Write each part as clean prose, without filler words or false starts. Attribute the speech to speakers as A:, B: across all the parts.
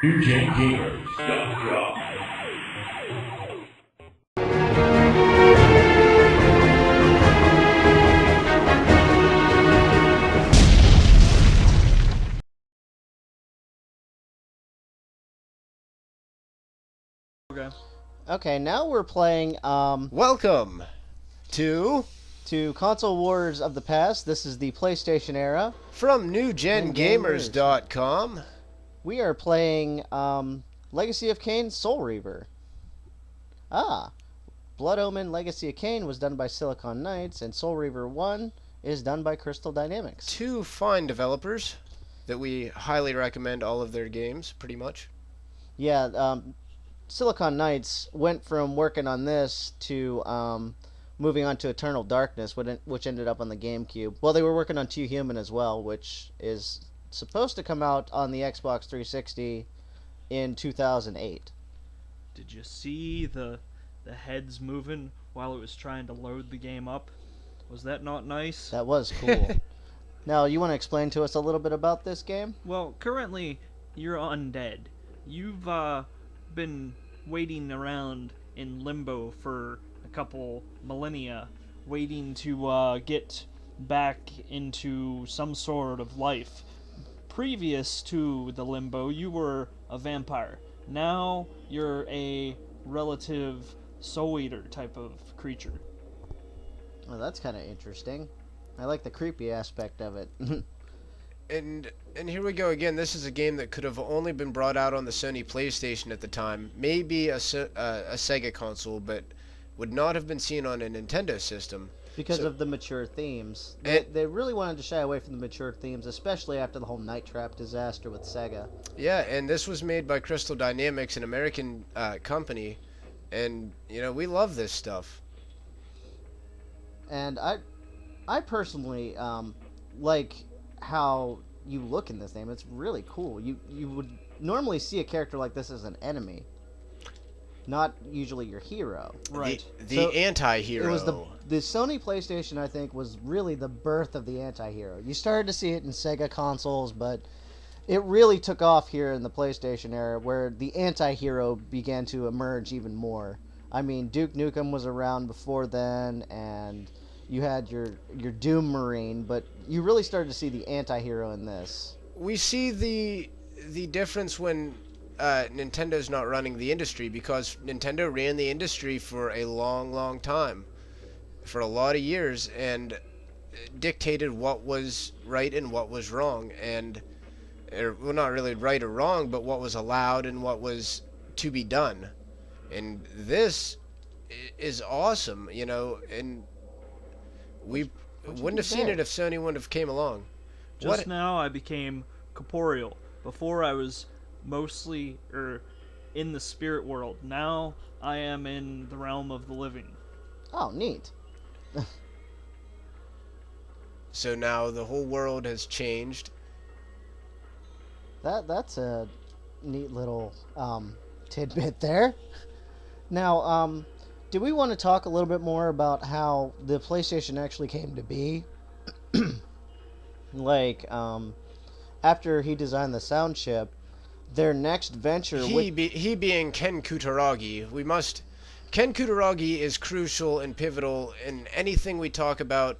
A: NewGenGamers.com.
B: Okay, now we're playing
C: Welcome to
B: Console Wars of the Past. This is the PlayStation era.
C: from NewGenGamers.com.
B: We are playing Legacy of Kain Soul Reaver. Blood Omen Legacy of Kain was done by Silicon Knights, and Soul Reaver 1 is done by Crystal Dynamics.
C: Two fine developers that we highly recommend all of their games, pretty much.
B: Yeah, Silicon Knights went from working on this to moving on to Eternal Darkness, which ended up on the GameCube. Well, they were working on 2 Human as well, which is supposed to come out on the Xbox 360 in 2008.
D: Did you see the heads moving while it was trying to load the game up? Was that not nice?
B: That was cool. Now, you want to explain to us a little bit about this game?
D: Well, currently, you're undead. You've been waiting around in limbo for a couple millennia, waiting to get back into some sort of life. Previous to the limbo, you were a vampire. Now you're a relative soul eater type of creature.
B: Well, that's kind of interesting. I like the creepy aspect of it.
C: And here we go again. This is a game that could have only been brought out on the Sony PlayStation at the time, maybe a Sega console, but would not have been seen on a Nintendo system.
B: Because of the mature themes. They really wanted to shy away from the mature themes, especially after the whole Night Trap disaster with Sega.
C: Yeah, and this was made by Crystal Dynamics, an American company, and, you know, we love this stuff.
B: And I personally like how you look in this game. It's really cool. You would normally see a character like this as an enemy, not usually your hero.
D: Right.
C: The anti-hero.
B: It was the Sony PlayStation, I think, was really the birth of the anti-hero. You started to see it in Sega consoles, but it really took off here in the PlayStation era, where the anti-hero began to emerge even more. I mean, Duke Nukem was around before then, and you had your Doom Marine, but you really started to see the anti-hero in this.
C: We see the difference when Nintendo's not running the industry, because Nintendo ran the industry for a long time, for a lot of years, and dictated what was right and what was wrong, and well, not really right or wrong, but what was allowed and what was to be done. And this is awesome, you know, and we wouldn't have seen it if Sony wouldn't have came along.
D: Just now I became corporeal. Before I was mostly in the spirit world. Now I am in the realm of the living.
B: Oh, neat.
C: So now the whole world has changed.
B: That's a neat little tidbit there. Now, do we want to talk a little bit more about how the PlayStation actually came to be? Like, after he designed the sound chip, their next venture...
C: He being Ken Kutaragi. Ken Kutaragi is crucial and pivotal in anything we talk about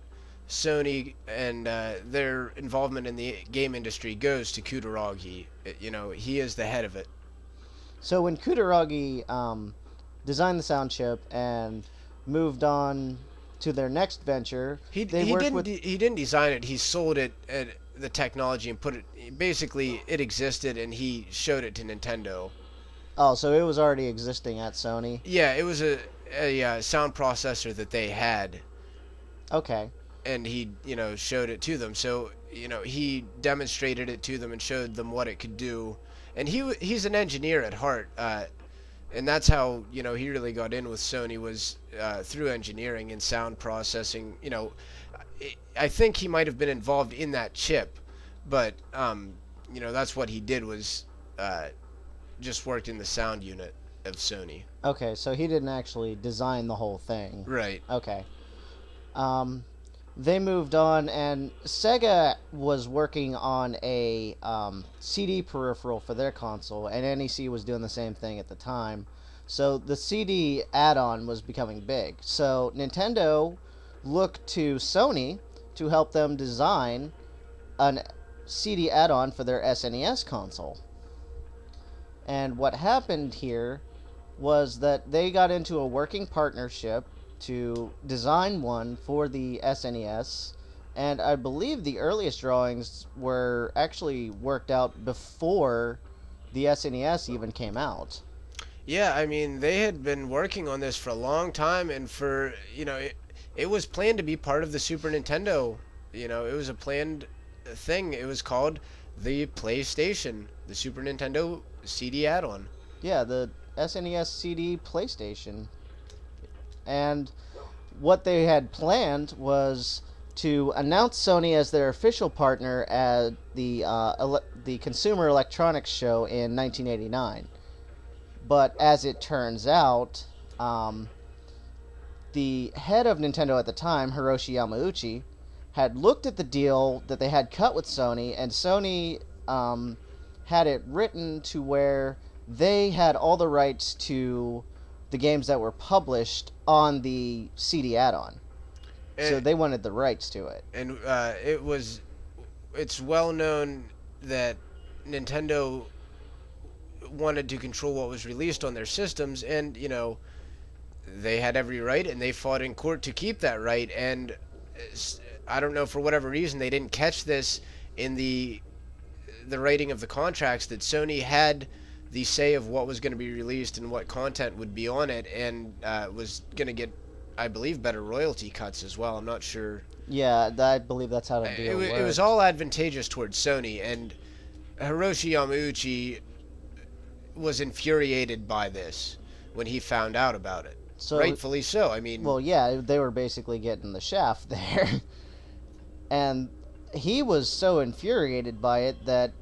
C: Sony, and their involvement in the game industry goes to Kutaragi. You know, he is the head of it.
B: So when Kutaragi designed the sound chip and moved on to their next venture,
C: he didn't design it. He sold it at the technology and put it. Basically, it existed, and he showed it to Nintendo.
B: Oh, so it was already existing at Sony?
C: Yeah, it was a sound processor that they had.
B: Okay.
C: And he, you know, showed it to them. So, you know, he demonstrated it to them and showed them what it could do. And he's an engineer at heart. And that's how, you know, he really got in with Sony, was through engineering and sound processing. You know, I think he might have been involved in that chip, but, you know, that's what he did, was just worked in the sound unit of Sony.
B: Okay, so he didn't actually design the whole thing.
C: Right.
B: Okay. they moved on, and Sega was working on a CD peripheral for their console, and NEC was doing the same thing at the time. So the CD add-on was becoming big. So Nintendo looked to Sony to help them design an CD add-on for their SNES console. And what happened here was that they got into a working partnership to design one for the SNES, and I believe the earliest drawings were actually worked out before the SNES even came out.
C: Yeah, I mean, they had been working on this for a long time, and for, it was planned to be part of the Super Nintendo. It was a planned thing. It was called the PlayStation, the Super Nintendo CD add-on.
B: Yeah, the SNES CD PlayStation. And what they had planned was to announce Sony as their official partner at the Consumer Electronics Show in 1989. But as it turns out, the head of Nintendo at the time, Hiroshi Yamauchi, had looked at the deal that they had cut with Sony, and Sony had it written to where they had all the rights to the games that were published on the CD add-on. So they wanted the rights to it.
C: And it's well known that Nintendo wanted to control what was released on their systems, and they had every right, and they fought in court to keep that right. And I don't know, for whatever reason, they didn't catch this in the writing of the contracts, that Sony had the say of what was going to be released and what content would be on it, and was going to get, I believe, better royalty cuts as well. I'm not sure.
B: Yeah, I believe that's how the deal worked.
C: It was all advantageous towards Sony, and Hiroshi Yamauchi was infuriated by this when he found out about it. So, rightfully so. I mean,
B: well, yeah, they were basically getting the shaft there. And he was so infuriated by it that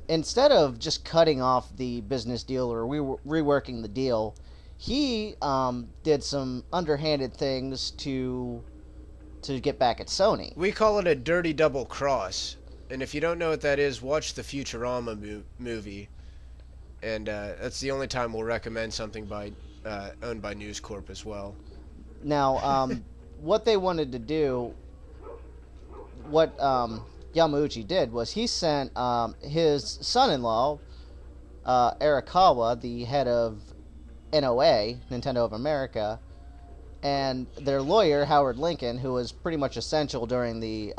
B: instead of just cutting off the business deal or reworking the deal, he did some underhanded things to get back at Sony.
C: We call it a dirty double cross. And if you don't know what that is, watch the Futurama movie. And that's the only time we'll recommend something owned by News Corp as well.
B: Now, what they wanted to do, what Yamauchi did was he sent his son-in-law, Arakawa, the head of NOA, Nintendo of America, and their lawyer, Howard Lincoln, who was pretty much essential during the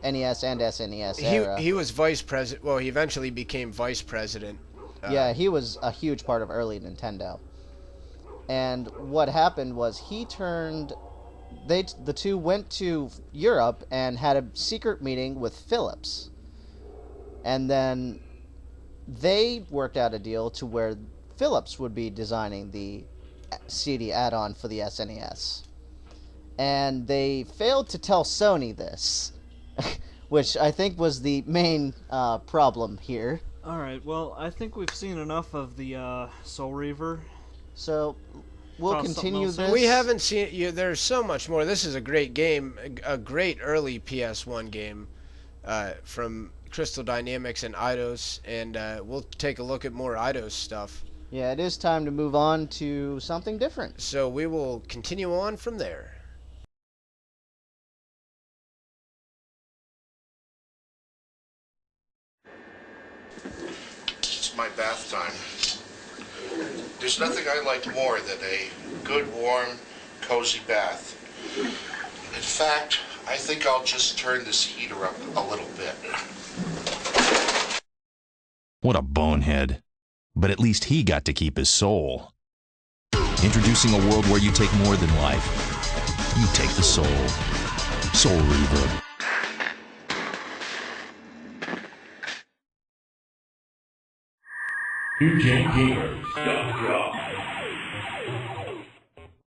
B: NES and SNES era.
C: He was vice president. Well, he eventually became vice president.
B: Yeah, he was a huge part of early Nintendo. And what happened was the two went to Europe and had a secret meeting with Philips. And then they worked out a deal to where Philips would be designing the CD add-on for the SNES. And they failed to tell Sony this, which I think was the main problem here.
D: Alright, well, I think we've seen enough of the Soul Reaver.
B: So, we'll continue this.
C: We haven't seen... there's so much more. This is a great game, a great early PS1 game from Crystal Dynamics and Eidos, and we'll take a look at more Eidos stuff.
B: Yeah, it is time to move on to something different.
C: So we will continue on from there.
A: It's my bath time. There's nothing I like more than a good, warm, cozy bath. In fact, I think I'll just turn this heater up a little bit.
E: What a bonehead. But at least he got to keep his soul. Introducing a world where you take more than life. You take the soul. Soul Reaver.
F: DJGamers.com